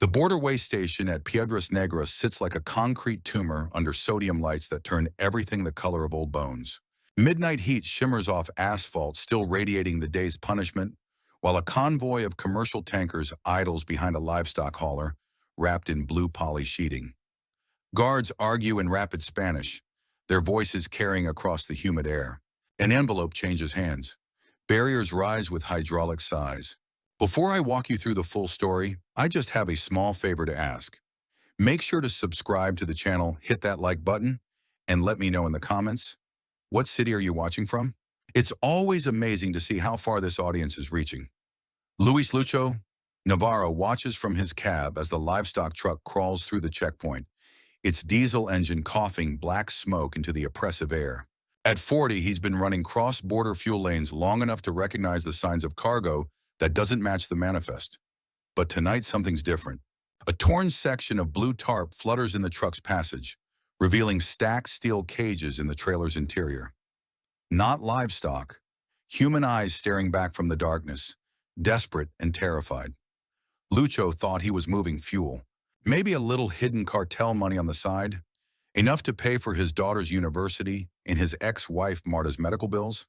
The borderway station at Piedras Negras sits like a concrete tumor under sodium lights that turn everything the color of old bones. Midnight heat shimmers off asphalt, still radiating the day's punishment, while a convoy of commercial tankers idles behind a livestock hauler wrapped in blue poly sheeting. Guards argue in rapid Spanish, their voices carrying across the humid air. An envelope changes hands. Barriers rise with hydraulic sighs. Before I walk you through the full story, I just have a small favor to ask. Make sure to subscribe to the channel, hit that like button, and let me know in the comments, what city are you watching from? It's always amazing to see how far this audience is reaching. Luis Lucho, Navarro watches from his cab as the livestock truck crawls through the checkpoint, its diesel engine coughing black smoke into the oppressive air. At 40, he's been running cross-border fuel lanes long enough to recognize the signs of cargo that doesn't match the manifest. But tonight, something's different. A torn section of blue tarp flutters in the truck's passage, revealing stacked steel cages in the trailer's interior. Not livestock, human eyes staring back from the darkness, desperate and terrified. Lucho thought he was moving fuel, maybe a little hidden cartel money on the side, enough to pay for his daughter's university and his ex-wife Marta's medical bills.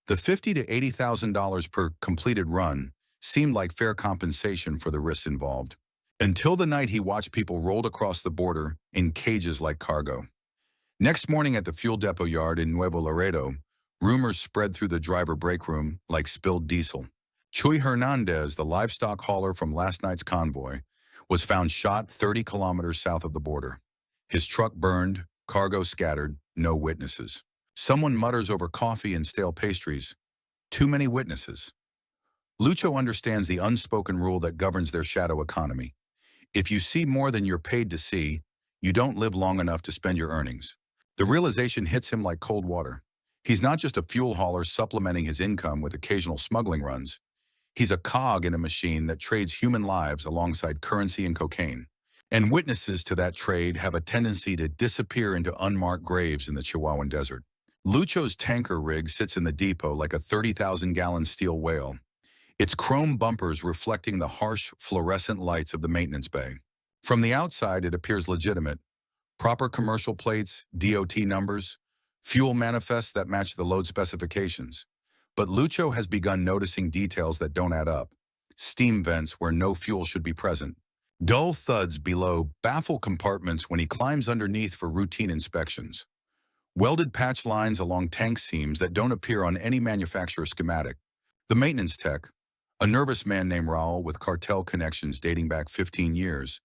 The $50,000 to $80,000 per completed run seemed like fair compensation for the risks involved, until the night he watched people rolled across the border in cages like cargo. Next morning at the fuel depot yard in Nuevo Laredo, rumors spread through the driver break room like spilled diesel. Chuy Hernandez, the livestock hauler from last night's convoy, was found shot 30 kilometers south of the border. His truck burned, cargo scattered, no witnesses. Someone mutters over coffee and stale pastries. Too many witnesses. Lucho understands the unspoken rule that governs their shadow economy. If you see more than you're paid to see, you don't live long enough to spend your earnings. The realization hits him like cold water. He's not just a fuel hauler supplementing his income with occasional smuggling runs. He's a cog in a machine that trades human lives alongside currency and cocaine. And witnesses to that trade have a tendency to disappear into unmarked graves in the Chihuahuan desert. Lucho's tanker rig sits in the depot like a 30,000-gallon steel whale, its chrome bumpers reflecting the harsh fluorescent lights of the maintenance bay. From the outside, it appears legitimate. Proper commercial plates, DOT numbers, fuel manifests that match the load specifications. But Lucho has begun noticing details that don't add up. Steam vents where no fuel should be present. Dull thuds below baffle compartments when he climbs underneath for routine inspections. Welded patch lines along tank seams that don't appear on any manufacturer schematic. The maintenance tech, a nervous man named Raul with cartel connections dating back 15 years,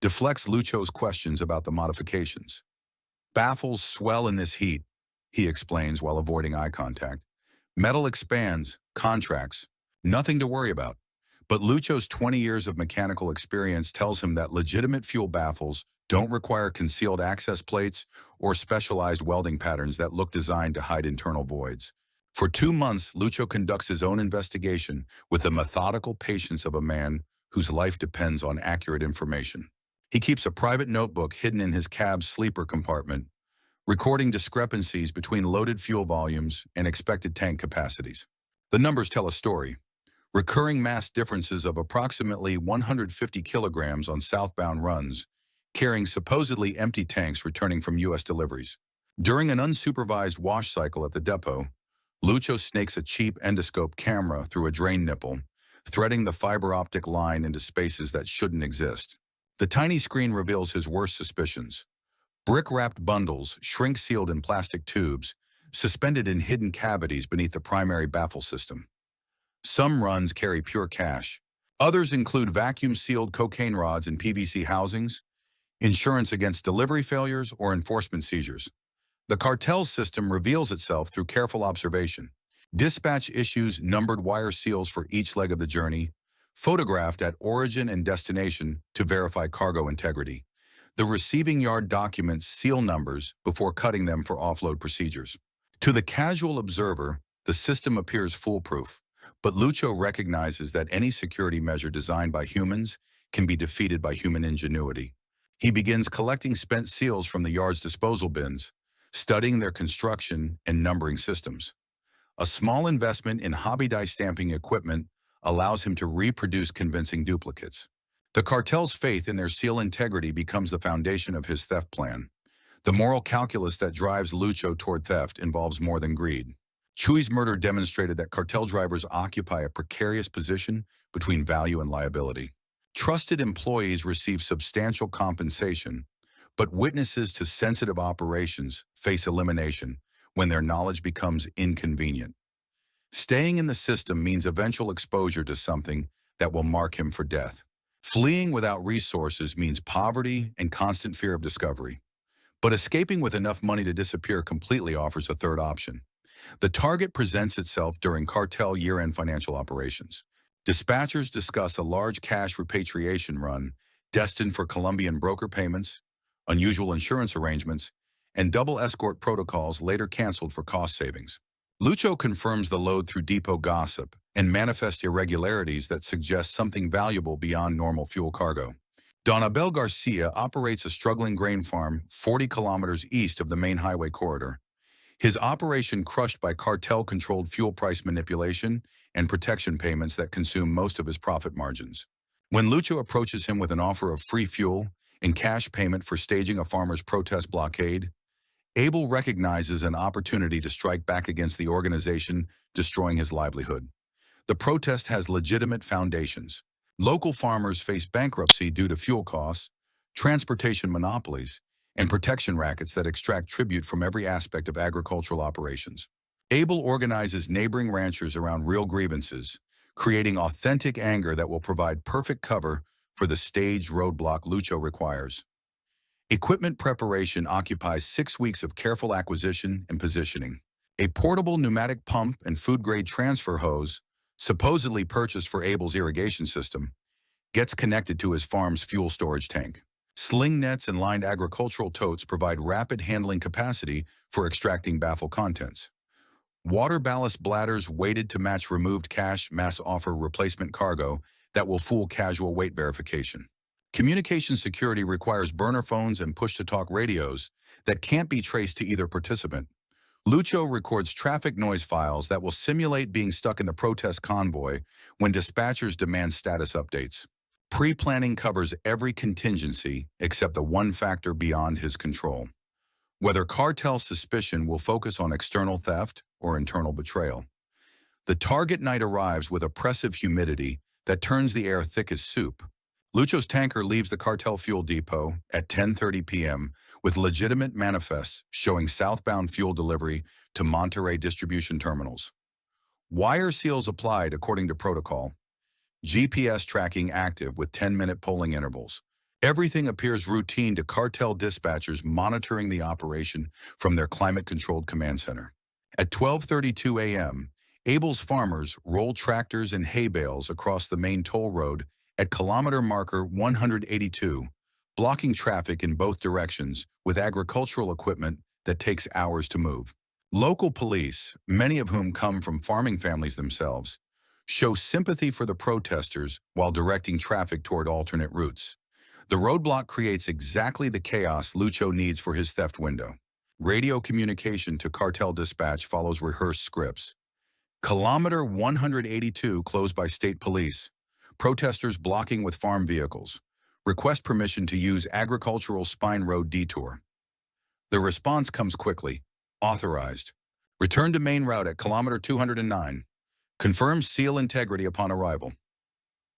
deflects Lucho's questions about the modifications. Baffles swell in this heat, he explains while avoiding eye contact. Metal expands, contracts, nothing to worry about. But Lucho's 20 years of mechanical experience tells him that legitimate fuel baffles don't require concealed access plates or specialized welding patterns that look designed to hide internal voids. For 2 months, Lucho conducts his own investigation with the methodical patience of a man whose life depends on accurate information. He keeps a private notebook hidden in his cab's sleeper compartment, recording discrepancies between loaded fuel volumes and expected tank capacities. The numbers tell a story. Recurring mass differences of approximately 150 kilograms on southbound runs, carrying supposedly empty tanks returning from U.S. deliveries. During an unsupervised wash cycle at the depot, Lucho snakes a cheap endoscope camera through a drain nipple, threading the fiber optic line into spaces that shouldn't exist. The tiny screen reveals his worst suspicions. Brick-wrapped bundles, shrink-sealed in plastic tubes, suspended in hidden cavities beneath the primary baffle system. Some runs carry pure cash. Others include vacuum-sealed cocaine rods in PVC housings, insurance against delivery failures, or enforcement seizures. The cartel system reveals itself through careful observation. Dispatch issues numbered wire seals for each leg of the journey, photographed at origin and destination to verify cargo integrity. The receiving yard documents seal numbers before cutting them for offload procedures. To the casual observer, the system appears foolproof, but Lucho recognizes that any security measure designed by humans can be defeated by human ingenuity. He begins collecting spent seals from the yard's disposal bins, studying their construction and numbering systems. A small investment in hobby die stamping equipment allows him to reproduce convincing duplicates. The cartel's faith in their seal integrity becomes the foundation of his theft plan. The moral calculus that drives Lucho toward theft involves more than greed. Chuy's murder demonstrated that cartel drivers occupy a precarious position between value and liability. Trusted employees receive substantial compensation, but witnesses to sensitive operations face elimination when their knowledge becomes inconvenient. Staying in the system means eventual exposure to something that will mark him for death. Fleeing without resources means poverty and constant fear of discovery. But escaping with enough money to disappear completely offers a third option. The target presents itself during cartel year-end financial operations. Dispatchers discuss a large cash repatriation run destined for Colombian broker payments, unusual insurance arrangements, and double escort protocols later canceled for cost savings. Lucho confirms the load through depot gossip and manifest irregularities that suggest something valuable beyond normal fuel cargo. Don Abel Garcia operates a struggling grain farm 40 kilometers east of the main highway corridor. His operation crushed by cartel-controlled fuel price manipulation and protection payments that consume most of his profit margins. When Lucho approaches him with an offer of free fuel and cash payment for staging a farmer's protest blockade, Abel recognizes an opportunity to strike back against the organization, destroying his livelihood. The protest has legitimate foundations. Local farmers face bankruptcy due to fuel costs, transportation monopolies, and protection rackets that extract tribute from every aspect of agricultural operations. Abel organizes neighboring ranchers around real grievances, creating authentic anger that will provide perfect cover for the staged roadblock Lucho requires. Equipment preparation occupies 6 weeks of careful acquisition and positioning. A portable pneumatic pump and food-grade transfer hose, supposedly purchased for Abel's irrigation system, gets connected to his farm's fuel storage tank. Sling nets and lined agricultural totes provide rapid handling capacity for extracting baffle contents. Water ballast bladders weighted to match removed cache mass offer replacement cargo that will fool casual weight verification. Communication security requires burner phones and push-to-talk radios that can't be traced to either participant. Lucho records traffic noise files that will simulate being stuck in the protest convoy when dispatchers demand status updates. Pre-planning covers every contingency except the one factor beyond his control: whether cartel suspicion will focus on external theft or internal betrayal. The target night arrives with oppressive humidity that turns the air thick as soup. Lucho's tanker leaves the cartel fuel depot at 10:30 p.m. with legitimate manifests showing southbound fuel delivery to Monterrey distribution terminals. Wire seals applied according to protocol. GPS tracking active with 10-minute polling intervals. Everything appears routine to cartel dispatchers monitoring the operation from their climate-controlled command center. At 12:32 a.m., Abel's farmers roll tractors and hay bales across the main toll road at kilometer marker 182, blocking traffic in both directions with agricultural equipment that takes hours to move. Local police, many of whom come from farming families themselves, show sympathy for the protesters while directing traffic toward alternate routes. The roadblock creates exactly the chaos Lucho needs for his theft window. Radio communication to cartel dispatch follows rehearsed scripts. Kilometer 182 closed by state police. Protesters blocking with farm vehicles. Request permission to use agricultural spine road detour. The response comes quickly. Authorized. Return to main route at kilometer 209. Confirm seal integrity upon arrival.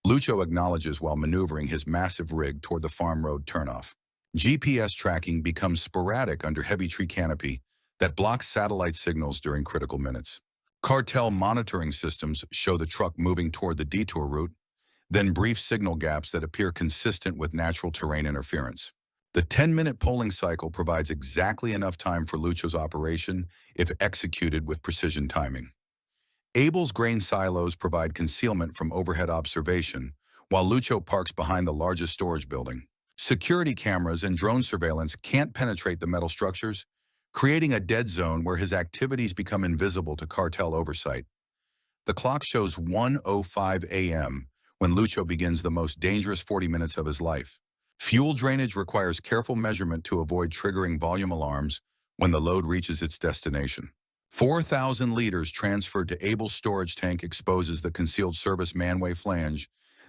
Lucho acknowledges while maneuvering his massive rig toward the farm road turnoff. GPS tracking becomes sporadic under heavy tree canopy that blocks satellite signals during critical minutes. Cartel monitoring systems show the truck moving toward the detour route, then brief signal gaps that appear consistent with natural terrain interference. The 10-minute polling cycle provides exactly enough time for Lucho's operation if executed with precision timing. Abel's grain silos provide concealment from overhead observation, while Lucho parks behind the largest storage building. Security cameras and drone surveillance can't penetrate the metal structures, creating a dead zone where his activities become invisible to cartel oversight. The clock shows 1:05 a.m. when Lucho begins the most dangerous 40 minutes of his life. Fuel drainage requires careful measurement to avoid triggering volume alarms when the load reaches its destination. 4,000 liters transferred to Abel's storage tank exposes the concealed service manway flange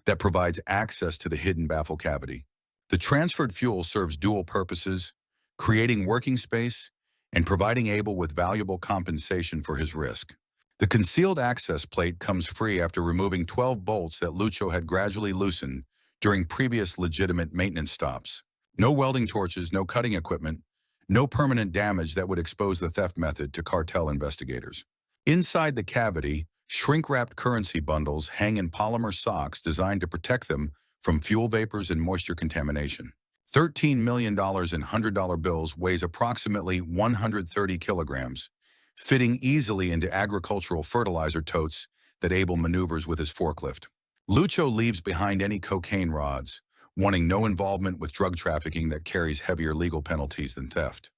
that provides access to the hidden baffle cavity. The transferred fuel serves dual purposes, creating working space and providing Abel with valuable compensation for his risk. The concealed access plate comes free after removing 12 bolts that Lucho had gradually loosened during previous legitimate maintenance stops. No welding torches, no cutting equipment, no permanent damage that would expose the theft method to cartel investigators. Inside the cavity, shrink-wrapped currency bundles hang in polymer socks designed to protect them from fuel vapors and moisture contamination. $13 million in $100 bills weighs approximately 130 kilograms, fitting easily into agricultural fertilizer totes that Abel maneuvers with his forklift. Lucho leaves behind any cocaine rods, wanting no involvement with drug trafficking that carries heavier legal penalties than theft.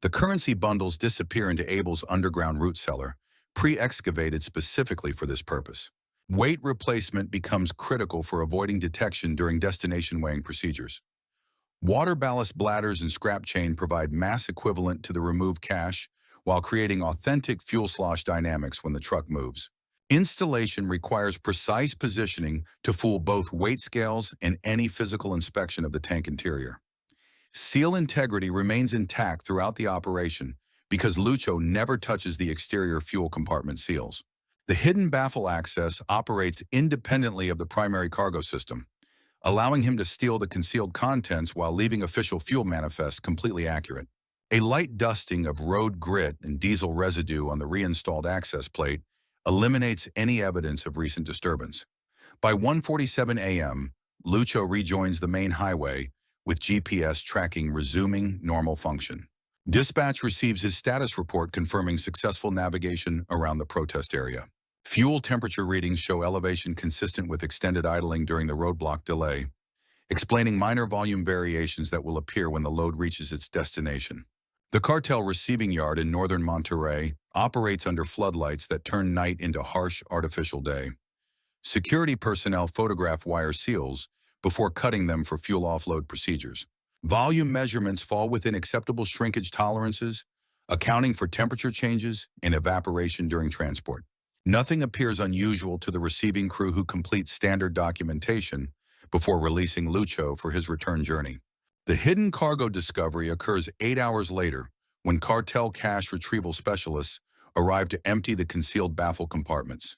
The currency bundles disappear into Abel's underground root cellar, pre-excavated specifically for this purpose. Weight replacement becomes critical for avoiding detection during destination weighing procedures. Water ballast bladders and scrap chain provide mass equivalent to the removed cash while creating authentic fuel slosh dynamics when the truck moves. Installation requires precise positioning to fool both weight scales and any physical inspection of the tank interior. Seal integrity remains intact throughout the operation because Lucho never touches the exterior fuel compartment seals. The hidden baffle access operates independently of the primary cargo system, allowing him to steal the concealed contents while leaving official fuel manifests completely accurate. A light dusting of road grit and diesel residue on the reinstalled access plate eliminates any evidence of recent disturbance. By 1:47 a.m., Lucho rejoins the main highway, with GPS tracking resuming normal function. Dispatch receives his status report confirming successful navigation around the protest area. Fuel temperature readings show elevation consistent with extended idling during the roadblock delay, explaining minor volume variations that will appear when the load reaches its destination. The cartel receiving yard in northern Monterrey operates under floodlights that turn night into harsh artificial day. Security personnel photograph wire seals before cutting them for fuel offload procedures. Volume measurements fall within acceptable shrinkage tolerances, accounting for temperature changes and evaporation during transport. Nothing appears unusual to the receiving crew who complete standard documentation before releasing Lucho for his return journey. The hidden cargo discovery occurs 8 hours later when cartel cash retrieval specialists arrive to empty the concealed baffle compartments.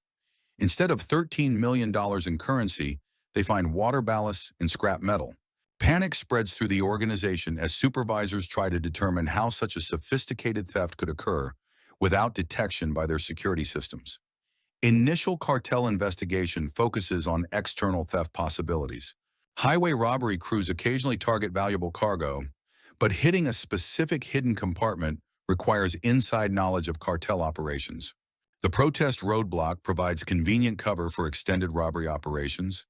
Instead of $13 million in currency, they find water ballasts and scrap metal. Panic spreads through the organization as supervisors try to determine how such a sophisticated theft could occur without detection by their security systems. Initial cartel investigation focuses on external theft possibilities. Highway robbery crews occasionally target valuable cargo, but hitting a specific hidden compartment requires inside knowledge of cartel operations. The protest roadblock provides convenient cover for extended robbery operations,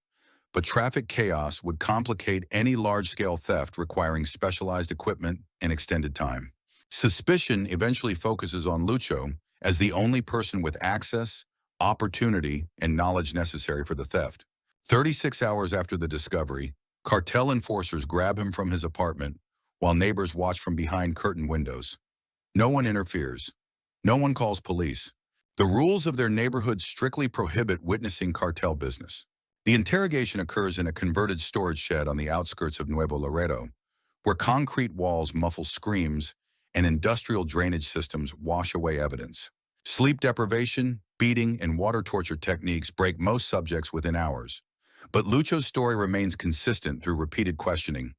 but traffic chaos would complicate any large-scale theft requiring specialized equipment and extended time. Suspicion eventually focuses on Lucho as the only person with access, opportunity, and knowledge necessary for the theft. 36 hours after the discovery, cartel enforcers grab him from his apartment while neighbors watch from behind curtain windows. No one interferes. No one calls police. The rules of their neighborhood strictly prohibit witnessing cartel business. The interrogation occurs in a converted storage shed on the outskirts of Nuevo Laredo, where concrete walls muffle screams and industrial drainage systems wash away evidence. Sleep deprivation, beating, and water torture techniques break most subjects within hours. But Lucho's story remains consistent through repeated questioning.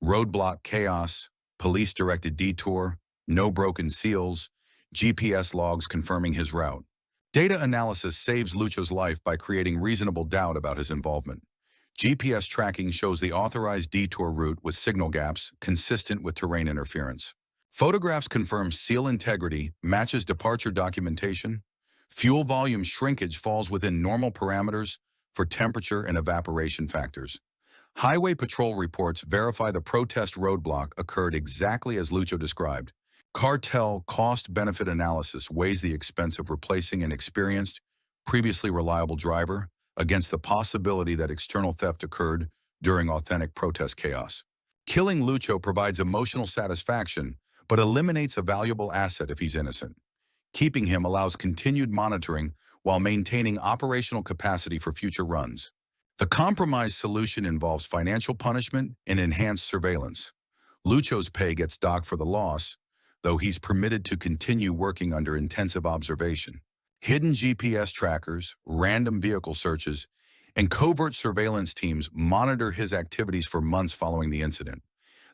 Roadblock chaos, police-directed detour, no broken seals, GPS logs confirming his route. Data analysis saves Lucho's life by creating reasonable doubt about his involvement. GPS tracking shows the authorized detour route with signal gaps consistent with terrain interference. Photographs confirm seal integrity matches departure documentation. Fuel volume shrinkage falls within normal parameters for temperature and evaporation factors. Highway patrol reports verify the protest roadblock occurred exactly as Lucho described. Cartel cost-benefit analysis weighs the expense of replacing an experienced, previously reliable driver against the possibility that external theft occurred during authentic protest chaos. Killing Lucho provides emotional satisfaction, but eliminates a valuable asset if he's innocent. Keeping him allows continued monitoring while maintaining operational capacity for future runs. The compromise solution involves financial punishment and enhanced surveillance. Lucho's pay gets docked for the loss, though he's permitted to continue working under intensive observation. Hidden GPS trackers, random vehicle searches, and covert surveillance teams monitor his activities for months following the incident.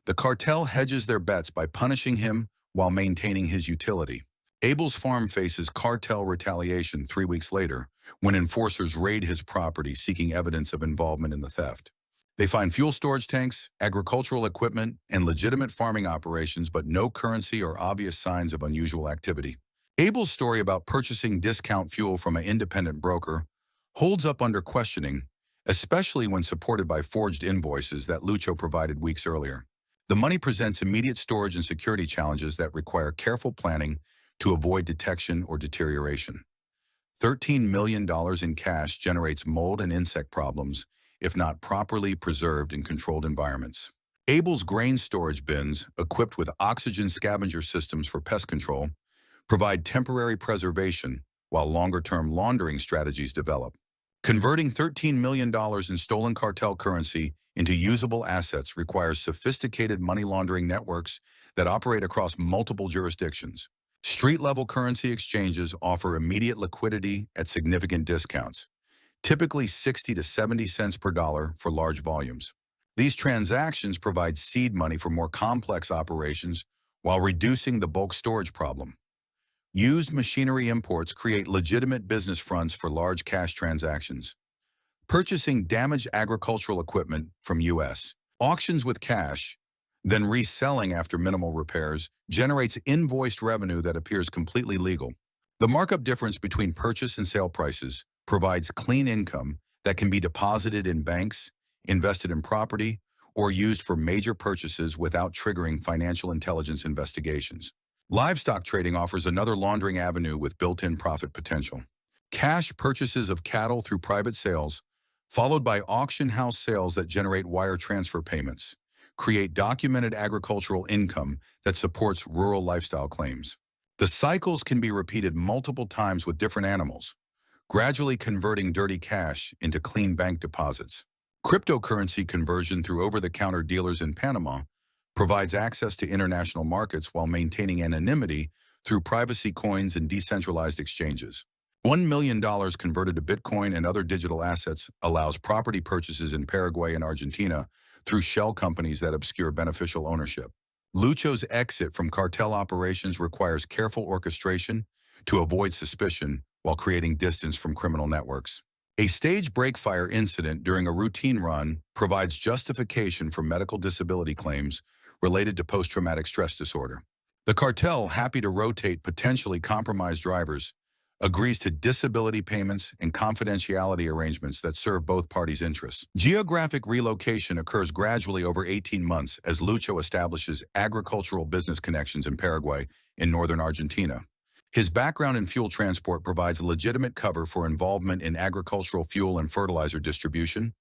The cartel hedges their bets by punishing him while maintaining his utility. Abel's farm faces cartel retaliation 3 weeks later when enforcers raid his property seeking evidence of involvement in the theft. They find fuel storage tanks, agricultural equipment, and legitimate farming operations, but no currency or obvious signs of unusual activity. Abel's story about purchasing discount fuel from an independent broker holds up under questioning, especially when supported by forged invoices that Lucho provided weeks earlier. The money presents immediate storage and security challenges that require careful planning to avoid detection or deterioration. $13 million in cash generates mold and insect problems if not properly preserved in controlled environments. Abel's grain storage bins, equipped with oxygen scavenger systems for pest control, provide temporary preservation while longer-term laundering strategies develop. Converting $13 million in stolen cartel currency into usable assets requires sophisticated money laundering networks that operate across multiple jurisdictions. Street-level currency exchanges offer immediate liquidity at significant discounts, typically 60 to 70 cents per dollar for large volumes. These transactions provide seed money for more complex operations while reducing the bulk storage problem. Used machinery imports create legitimate business fronts for large cash transactions. Purchasing damaged agricultural equipment from U.S. auctions with cash, then reselling after minimal repairs, generates invoiced revenue that appears completely legal. The markup difference between purchase and sale prices provides clean income that can be deposited in banks, invested in property, or used for major purchases without triggering financial intelligence investigations. Livestock trading offers another laundering avenue with built-in profit potential. Cash purchases of cattle through private sales, followed by auction house sales that generate wire transfer payments, create documented agricultural income that supports rural lifestyle claims. The cycles can be repeated multiple times with different animals, gradually converting dirty cash into clean bank deposits. Cryptocurrency conversion through over-the-counter dealers in Panama provides access to international markets while maintaining anonymity through privacy coins and decentralized exchanges. $1 million converted to Bitcoin and other digital assets allows property purchases in Paraguay and Argentina through shell companies that obscure beneficial ownership. Lucho's exit from cartel operations requires careful orchestration to avoid suspicion while creating distance from criminal networks. A stage breakfire incident during a routine run provides justification for medical disability claims related to post-traumatic stress disorder. The cartel, happy to rotate potentially compromised drivers, agrees to disability payments and confidentiality arrangements that serve both parties' interests. Geographic relocation occurs gradually over 18 months as Lucho establishes agricultural business connections in Paraguay and northern Argentina. His background in fuel transport provides legitimate cover for involvement in agricultural fuel and fertilizer distribution,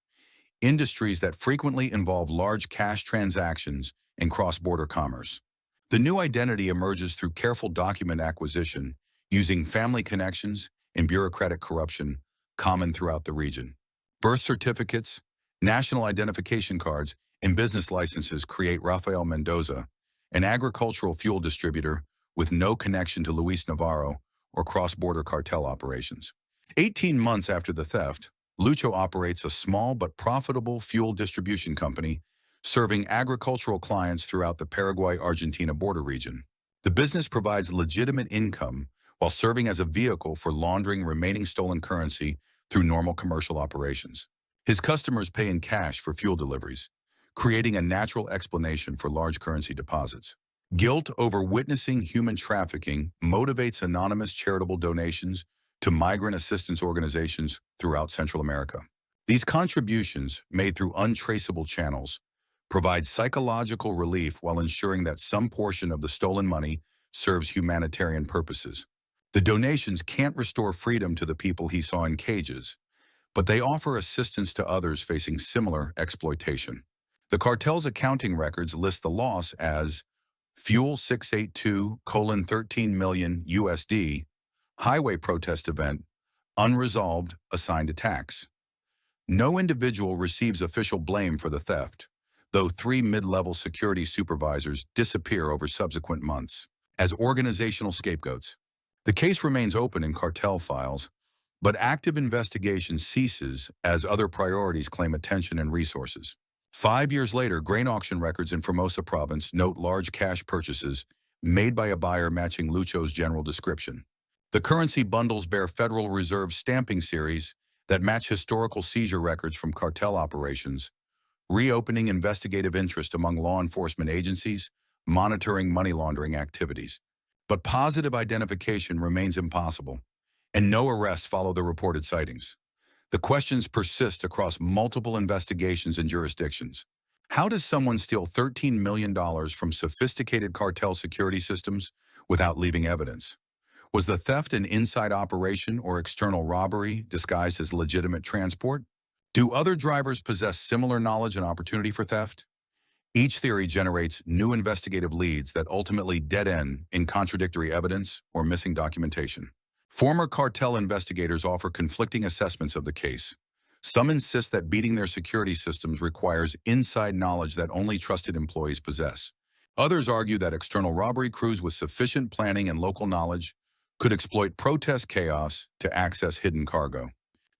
industries that frequently involve large cash transactions and cross-border commerce. The new identity emerges through careful document acquisition using family connections and bureaucratic corruption common throughout the region. Birth certificates, national identification cards, and business licenses create Rafael Mendoza, an agricultural fuel distributor with no connection to Luis Navarro or cross-border cartel operations. 18 months after the theft, Lucho operates a small but profitable fuel distribution company serving agricultural clients throughout the Paraguay-Argentina border region. The business provides legitimate income while serving as a vehicle for laundering remaining stolen currency through normal commercial operations. His customers pay in cash for fuel deliveries, creating a natural explanation for large currency deposits. Guilt over witnessing human trafficking motivates anonymous charitable donations to migrant assistance organizations throughout Central America. These contributions, made through untraceable channels, provide psychological relief while ensuring that some portion of the stolen money serves humanitarian purposes. The donations can't restore freedom to the people he saw in cages, but they offer assistance to others facing similar exploitation. The cartel's accounting records list the loss as Fuel 682:13 million USD, highway protest event, unresolved, assigned to tax. No individual receives official blame for the theft, though 3 mid-level security supervisors disappear over subsequent months as organizational scapegoats. The case remains open in cartel files, but active investigation ceases as other priorities claim attention and resources. 5 years later, grain auction records in Formosa province note large cash purchases made by a buyer matching Lucho's general description. The currency bundles bear Federal Reserve stamping series that match historical seizure records from cartel operations, reopening investigative interest among law enforcement agencies, monitoring money laundering activities. But positive identification remains impossible, and no arrests follow the reported sightings. The questions persist across multiple investigations and jurisdictions. How does someone steal $13 million from sophisticated cartel security systems without leaving evidence? Was the theft an inside operation or external robbery disguised as legitimate transport? Do other drivers possess similar knowledge and opportunity for theft? Each theory generates new investigative leads that ultimately dead-end in contradictory evidence or missing documentation. Former cartel investigators offer conflicting assessments of the case. Some insist that beating their security systems requires inside knowledge that only trusted employees possess. Others argue that external robbery crews with sufficient planning and local knowledge could exploit protest chaos to access hidden cargo.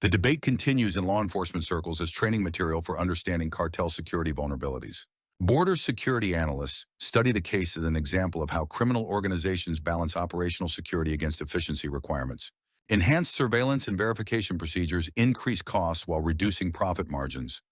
The debate continues in law enforcement circles as training material for understanding cartel security vulnerabilities. Border security analysts study the case as an example of how criminal organizations balance operational security against efficiency requirements. Enhanced surveillance and verification procedures increase costs while reducing profit margins,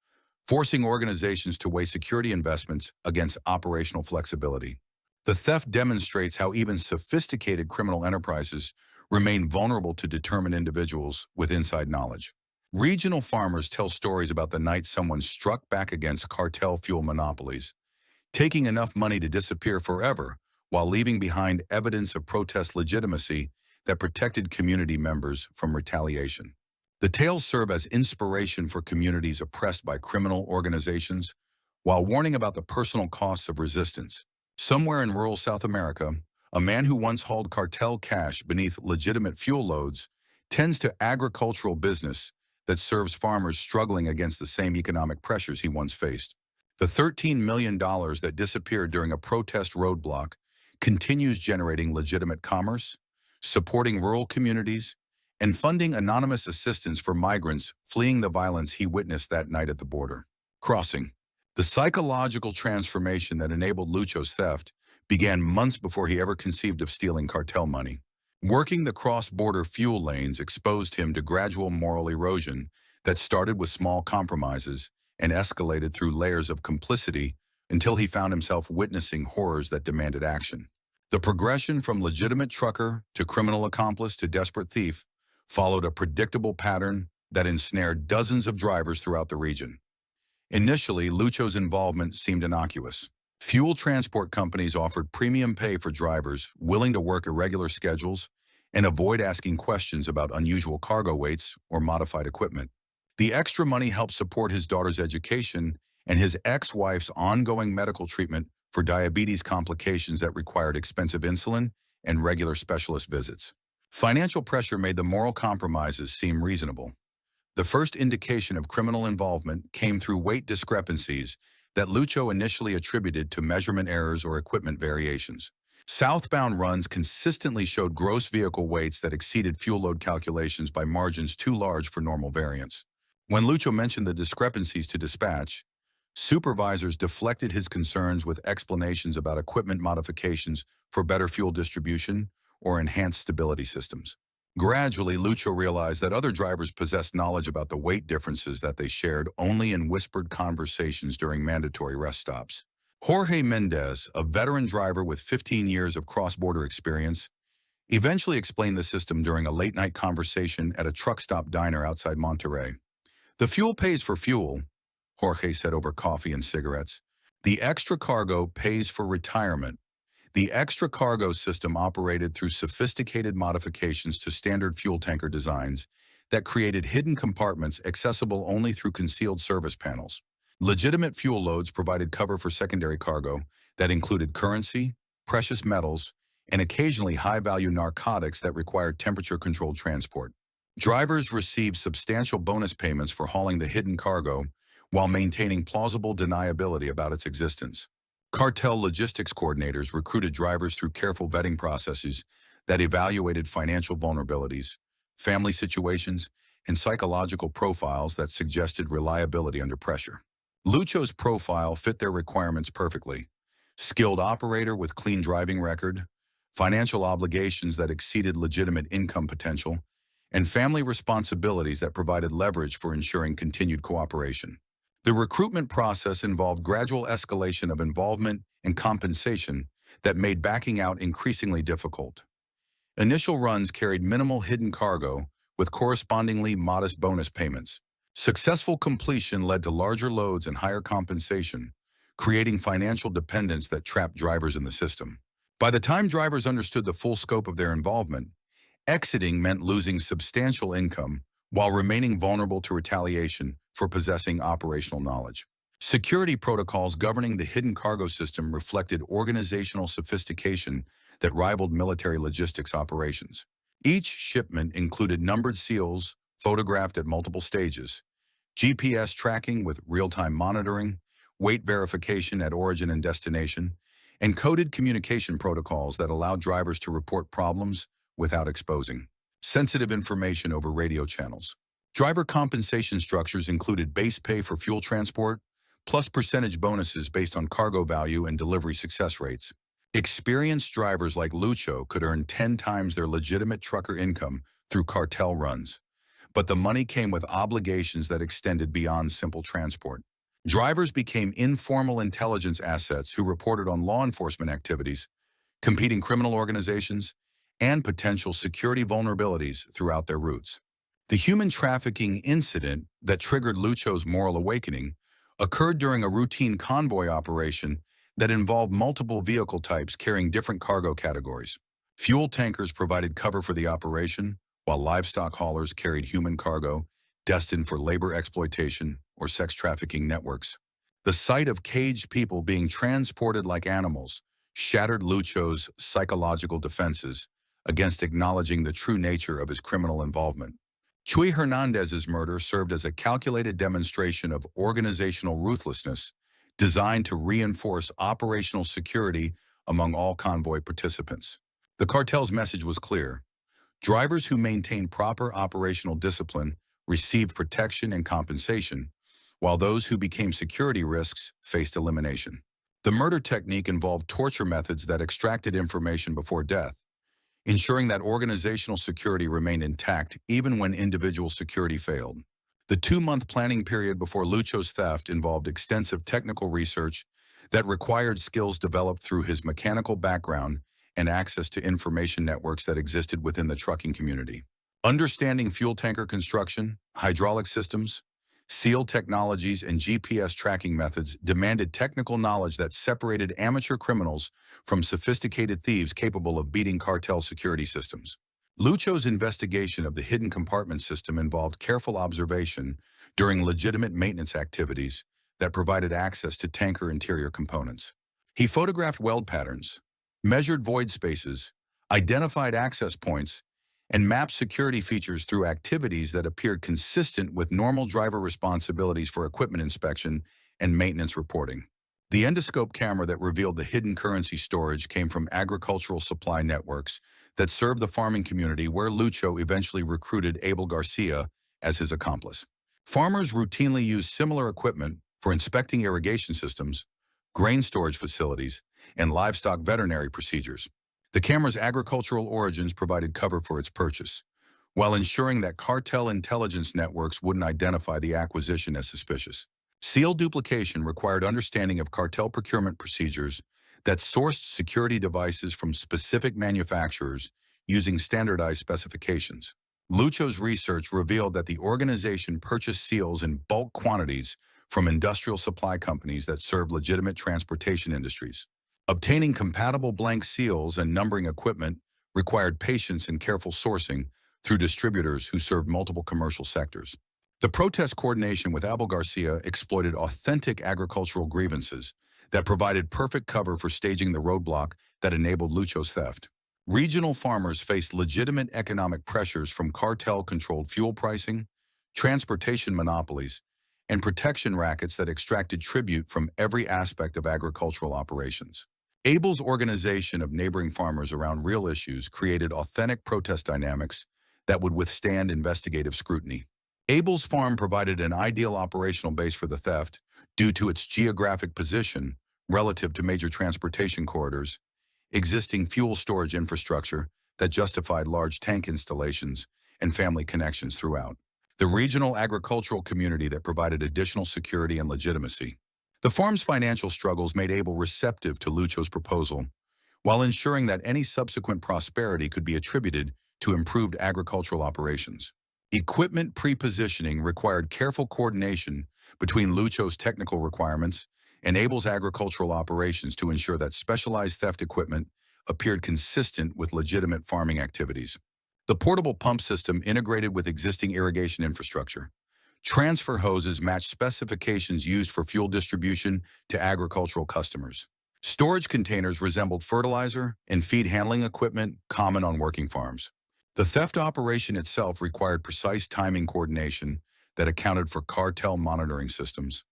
forcing organizations to weigh security investments against operational flexibility. The theft demonstrates how even sophisticated criminal enterprises remain vulnerable to determined individuals with inside knowledge. Regional farmers tell stories about the night someone struck back against cartel fuel monopolies, taking enough money to disappear forever while leaving behind evidence of protest legitimacy that protected community members from retaliation. The tales serve as inspiration for communities oppressed by criminal organizations while warning about the personal costs of resistance. Somewhere in rural South America, a man who once hauled cartel cash beneath legitimate fuel loads tends to agricultural business that serves farmers struggling against the same economic pressures he once faced. The $13 million that disappeared during a protest roadblock continues generating legitimate commerce, supporting rural communities, and funding anonymous assistance for migrants fleeing the violence he witnessed that night at the border. Crossing. The psychological transformation that enabled Lucho's theft began months before he ever conceived of stealing cartel money. Working the cross-border fuel lanes exposed him to gradual moral erosion that started with small compromises and escalated through layers of complicity until he found himself witnessing horrors that demanded action. The progression from legitimate trucker to criminal accomplice to desperate thief followed a predictable pattern that ensnared dozens of drivers throughout the region. Initially, Lucho's involvement seemed innocuous. Fuel transport companies offered premium pay for drivers willing to work irregular schedules and avoid asking questions about unusual cargo weights or modified equipment. The extra money helped support his daughter's education and his ex-wife's ongoing medical treatment for diabetes complications that required expensive insulin and regular specialist visits. Financial pressure made the moral compromises seem reasonable. The first indication of criminal involvement came through weight discrepancies that Lucho initially attributed to measurement errors or equipment variations. Southbound runs consistently showed gross vehicle weights that exceeded fuel load calculations by margins too large for normal variance. When Lucho mentioned the discrepancies to dispatch, supervisors deflected his concerns with explanations about equipment modifications for better fuel distribution or enhanced stability systems. Gradually, Lucho realized that other drivers possessed knowledge about the weight differences that they shared only in whispered conversations during mandatory rest stops. Jorge Mendez, a veteran driver with 15 years of cross-border experience, eventually explained the system during a late-night conversation at a truck stop diner outside Monterrey. "The fuel pays for fuel," Jorge said over coffee and cigarettes. "The extra cargo pays for retirement." The extra cargo system operated through sophisticated modifications to standard fuel tanker designs that created hidden compartments accessible only through concealed service panels. Legitimate fuel loads provided cover for secondary cargo that included currency, precious metals, and occasionally high-value narcotics that required temperature-controlled transport. Drivers received substantial bonus payments for hauling the hidden cargo while maintaining plausible deniability about its existence. Cartel logistics coordinators recruited drivers through careful vetting processes that evaluated financial vulnerabilities, family situations, and psychological profiles that suggested reliability under pressure. Lucho's profile fit their requirements perfectly. Skilled operator with clean driving record, financial obligations that exceeded legitimate income potential, and family responsibilities that provided leverage for ensuring continued cooperation. The recruitment process involved gradual escalation of involvement and compensation that made backing out increasingly difficult. Initial runs carried minimal hidden cargo with correspondingly modest bonus payments. Successful completion led to larger loads and higher compensation, creating financial dependence that trapped drivers in the system. By the time drivers understood the full scope of their involvement, exiting meant losing substantial income while remaining vulnerable to retaliation for possessing operational knowledge. Security protocols governing the hidden cargo system reflected organizational sophistication that rivaled military logistics operations. Each shipment included numbered seals photographed at multiple stages, GPS tracking with real-time monitoring, weight verification at origin and destination, and coded communication protocols that allowed drivers to report problems without exposing sensitive information over radio channels. Driver compensation structures included base pay for fuel transport, plus percentage bonuses based on cargo value and delivery success rates. Experienced drivers like Lucho could earn 10 times their legitimate trucker income through cartel runs, but the money came with obligations that extended beyond simple transport. Drivers became informal intelligence assets who reported on law enforcement activities, competing criminal organizations, and potential security vulnerabilities throughout their routes. The human trafficking incident that triggered Lucho's moral awakening occurred during a routine convoy operation that involved multiple vehicle types carrying different cargo categories. Fuel tankers provided cover for the operation, while livestock haulers carried human cargo destined for labor exploitation or sex trafficking networks. The sight of caged people being transported like animals shattered Lucho's psychological defenses against acknowledging the true nature of his criminal involvement. Chuy Hernandez's murder served as a calculated demonstration of organizational ruthlessness designed to reinforce operational security among all convoy participants. The cartel's message was clear. Drivers who maintained proper operational discipline received protection and compensation, while those who became security risks faced elimination. The murder technique involved torture methods that extracted information before death, ensuring that organizational security remained intact even when individual security failed. The 2-month planning period before Lucho's theft involved extensive technical research that required skills developed through his mechanical background and access to information networks that existed within the trucking community. Understanding fuel tanker construction, hydraulic systems, seal technologies, and GPS tracking methods demanded technical knowledge that separated amateur criminals from sophisticated thieves capable of beating cartel security systems. Lucho's investigation of the hidden compartment system involved careful observation during legitimate maintenance activities that provided access to tanker interior components. He photographed weld patterns, measured void spaces, identified access points, and mapped security features through activities that appeared consistent with normal driver responsibilities for equipment inspection and maintenance reporting. The endoscope camera that revealed the hidden currency storage came from agricultural supply networks that served the farming community, where Lucho eventually recruited Abel Garcia as his accomplice. Farmers routinely used similar equipment for inspecting irrigation systems, grain storage facilities, and livestock veterinary procedures. The camera's agricultural origins provided cover for its purchase, while ensuring that cartel intelligence networks wouldn't identify the acquisition as suspicious. Seal duplication required understanding of cartel procurement procedures that sourced security devices from specific manufacturers using standardized specifications. Lucho's research revealed that the organization purchased seals in bulk quantities from industrial supply companies that served legitimate transportation industries. Obtaining compatible blank seals and numbering equipment required patience and careful sourcing through distributors who served multiple commercial sectors. The protest coordination with Abel Garcia exploited authentic agricultural grievances that provided perfect cover for staging the roadblock that enabled Lucho's theft. Regional farmers faced legitimate economic pressures from cartel-controlled fuel pricing, transportation monopolies, and protection rackets that extracted tribute from every aspect of agricultural operations. Abel's organization of neighboring farmers around real issues created authentic protest dynamics that would withstand investigative scrutiny. Abel's farm provided an ideal operational base for the theft due to its geographic position relative to major transportation corridors, existing fuel storage infrastructure that justified large tank installations, and family connections throughout the regional agricultural community that provided additional security and legitimacy. The farm's financial struggles made Abel receptive to Lucho's proposal, while ensuring that any subsequent prosperity could be attributed to improved agricultural operations. Equipment pre-positioning required careful coordination between Lucho's technical requirements and Abel's agricultural operations to ensure that specialized theft equipment appeared consistent with legitimate farming activities. The portable pump system integrated with existing irrigation infrastructure. Transfer hoses matched specifications used for fuel distribution to agricultural customers. Storage containers resembled fertilizer and feed handling equipment common on working farms. The theft operation itself required precise timing coordination that accounted for cartel monitoring systems,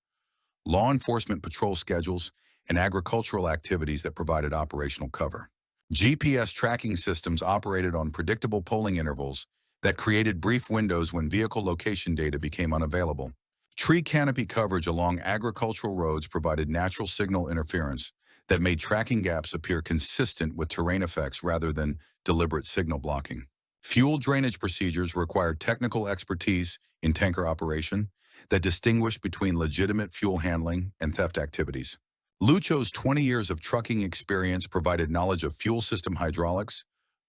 law enforcement patrol schedules, and agricultural activities that provided operational cover. GPS tracking systems operated on predictable polling intervals that created brief windows when vehicle location data became unavailable. Tree canopy coverage along agricultural roads provided natural signal interference that made tracking gaps appear consistent with terrain effects rather than deliberate signal blocking. Fuel drainage procedures required technical expertise in tanker operation that distinguished between legitimate fuel handling and theft activities. Lucho's 20 years of trucking experience provided knowledge of fuel system hydraulics,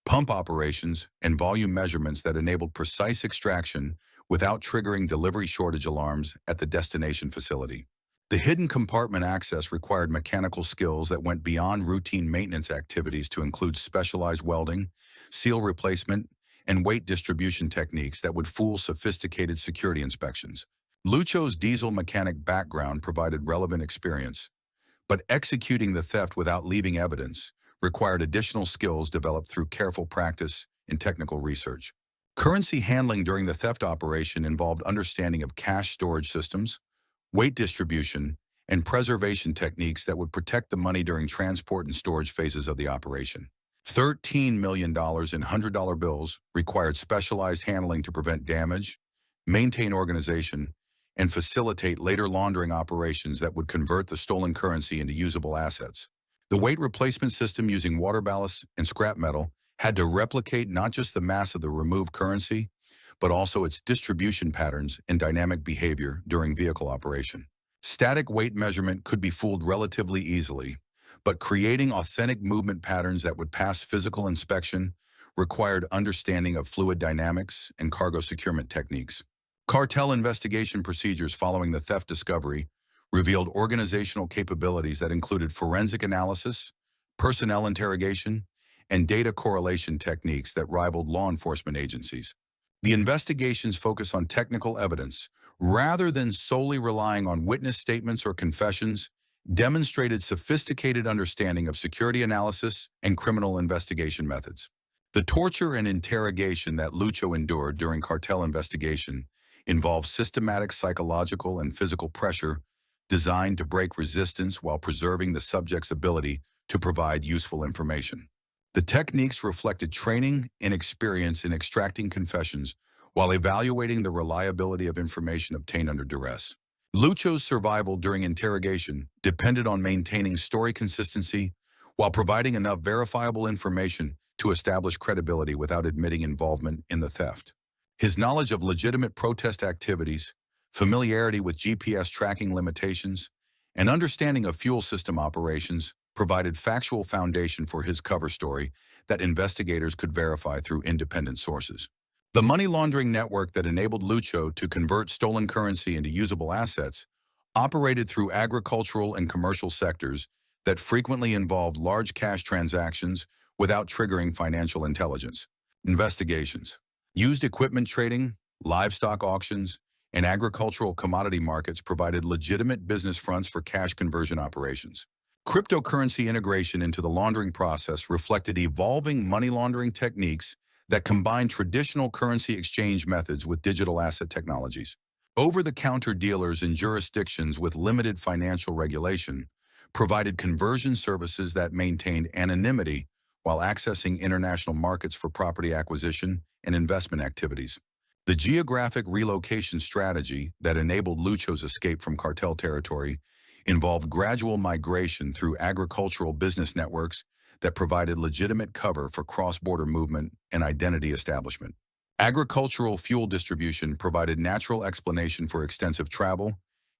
pump operations, and volume measurements that enabled precise extraction without triggering delivery shortage alarms at the destination facility. The hidden compartment access required mechanical skills that went beyond routine maintenance activities to include specialized welding, seal replacement, and weight distribution techniques that would fool sophisticated security inspections. Lucho's diesel mechanic background provided relevant experience, but executing the theft without leaving evidence required additional skills developed through careful practice and technical research. Currency handling during the theft operation involved understanding of cash storage systems, weight distribution, and preservation techniques that would protect the money during transport and storage phases of the operation. $13 million in $100 bills required specialized handling to prevent damage, maintain organization, and facilitate later laundering operations that would convert the stolen currency into usable assets. The weight replacement system using water ballast and scrap metal had to replicate not just the mass of the removed currency, but also its distribution patterns and dynamic behavior during vehicle operation. Static weight measurement could be fooled relatively easily, but creating authentic movement patterns that would pass physical inspection required understanding of fluid dynamics and cargo securement techniques. Cartel investigation procedures following the theft discovery revealed organizational capabilities that included forensic analysis, personnel interrogation, and data correlation techniques that rivaled law enforcement agencies. The investigations focus on technical evidence, rather than solely relying on witness statements or confessions, demonstrated sophisticated understanding of security analysis and criminal investigation methods. The torture and interrogation that Lucho endured during cartel investigation involved systematic psychological and physical pressure designed to break resistance while preserving the subject's ability to provide useful information. The techniques reflected training and experience in extracting confessions while evaluating the reliability of information obtained under duress. Lucho's survival during interrogation depended on maintaining story consistency while providing enough verifiable information to establish credibility without admitting involvement in the theft. His knowledge of legitimate protest activities, familiarity with GPS tracking limitations, and understanding of fuel system operations provided factual foundation for his cover story that investigators could verify through independent sources. The money laundering network that enabled Lucho to convert stolen currency into usable assets operated through agricultural and commercial sectors that frequently involved large cash transactions without triggering financial intelligence. Investigations. Used equipment trading, livestock auctions, and agricultural commodity markets provided legitimate business fronts for cash conversion operations. Cryptocurrency integration into the laundering process reflected evolving money laundering techniques that combine traditional currency exchange methods with digital asset technologies. Over-the-counter dealers in jurisdictions with limited financial regulation provided conversion services that maintained anonymity while accessing international markets for property acquisition and investment activities. The geographic relocation strategy that enabled Lucho's escape from cartel territory involved gradual migration through agricultural business networks that provided legitimate cover for cross-border movement and identity establishment. Agricultural fuel distribution provided natural explanation for extensive travel,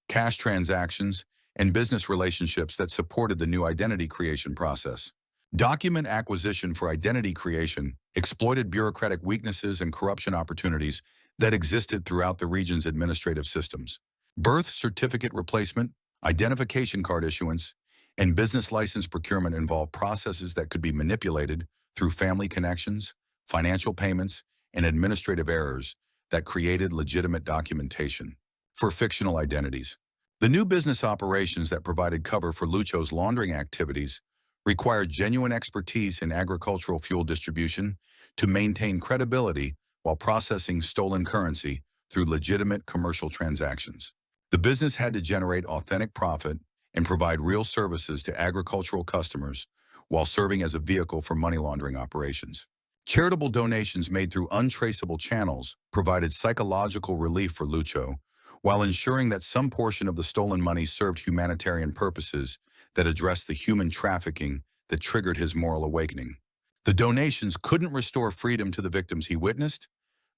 cash transactions, and business relationships that supported the new identity creation process. Document acquisition for identity creation exploited bureaucratic weaknesses and corruption opportunities that existed throughout the region's administrative systems. Birth certificate replacement, identification card issuance, and business license procurement involved processes that could be manipulated through family connections, financial payments, and administrative errors that created legitimate documentation. For fictional identities, the new business operations that provided cover for Lucho's laundering activities required genuine expertise in agricultural fuel distribution to maintain credibility while processing stolen currency through legitimate commercial transactions. The business had to generate authentic profit and provide real services to agricultural customers while serving as a vehicle for money laundering operations. Charitable donations made through untraceable channels provided psychological relief for Lucho, while ensuring that some portion of the stolen money served humanitarian purposes that addressed the human trafficking that triggered his moral awakening. The donations couldn't restore freedom to the victims he witnessed,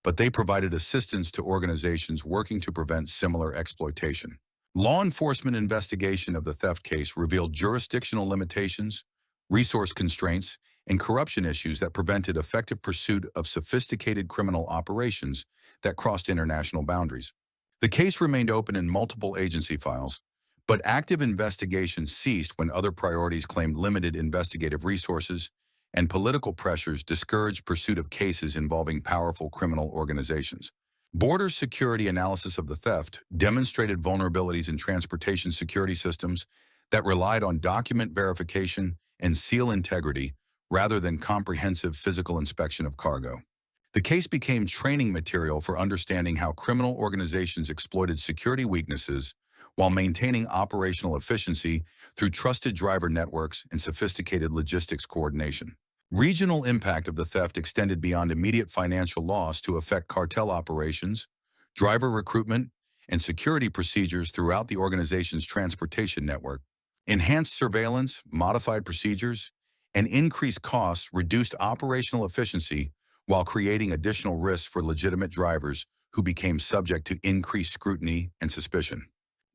but they provided assistance to organizations working to prevent similar exploitation. Law enforcement investigation of the theft case revealed jurisdictional limitations, resource constraints, and corruption issues that prevented effective pursuit of sophisticated criminal operations that crossed international boundaries. The case remained open in multiple agency files, but active investigation ceased when other priorities claimed limited investigative resources and political pressures discouraged pursuit of cases involving powerful criminal organizations. Border security analysis of the theft demonstrated vulnerabilities in transportation security systems that relied on document verification and seal integrity rather than comprehensive physical inspection of cargo. The case became training material for understanding how criminal organizations exploited security weaknesses while maintaining operational efficiency through trusted driver networks and sophisticated logistics coordination. Regional impact of the theft extended beyond immediate financial loss to affect cartel operations, driver recruitment, and security procedures throughout the organization's transportation network. Enhanced surveillance, modified procedures, and increased costs reduced operational efficiency while creating additional risks for legitimate drivers who became subject to increased scrutiny and suspicion.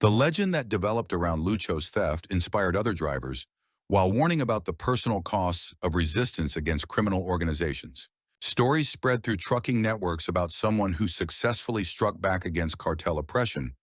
The legend that developed around Lucho's theft inspired other drivers, while warning about the personal costs of resistance against criminal organizations. Stories spread through trucking networks about someone who successfully struck back against cartel oppression,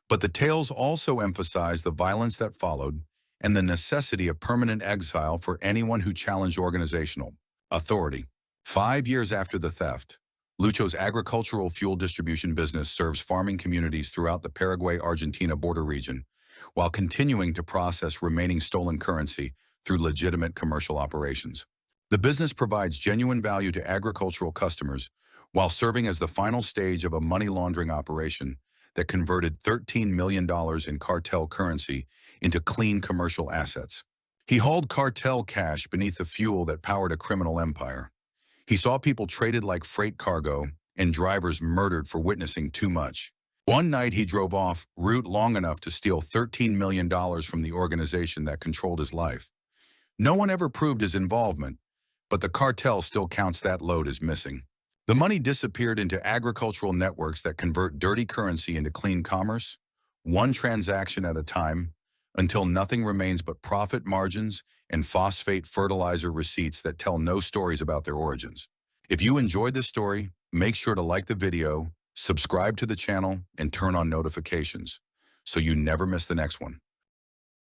but the tales also emphasized the violence that followed and the necessity of permanent exile for anyone who challenged organizational authority. 5 years after the theft, Lucho's agricultural fuel distribution business serves farming communities throughout the Paraguay-Argentina border region, while continuing to process remaining stolen currency through legitimate commercial operations. The business provides genuine value to agricultural customers while serving as the final stage of a money laundering operation that converted $13 million in cartel currency into clean commercial assets. He hauled cartel cash beneath the fuel that powered a criminal empire. He saw people traded like freight cargo and drivers murdered for witnessing too much. One night he drove off route long enough to steal $13 million from the organization that controlled his life. No one ever proved his involvement, but the cartel still counts that load as missing. The money disappeared into agricultural networks that convert dirty currency into clean commerce, one transaction at a time, until nothing remains but profit margins and phosphate fertilizer receipts that tell no stories about their origins. If you enjoyed this story, make sure to like the video, subscribe to the channel, and turn on notifications so you never miss the next one.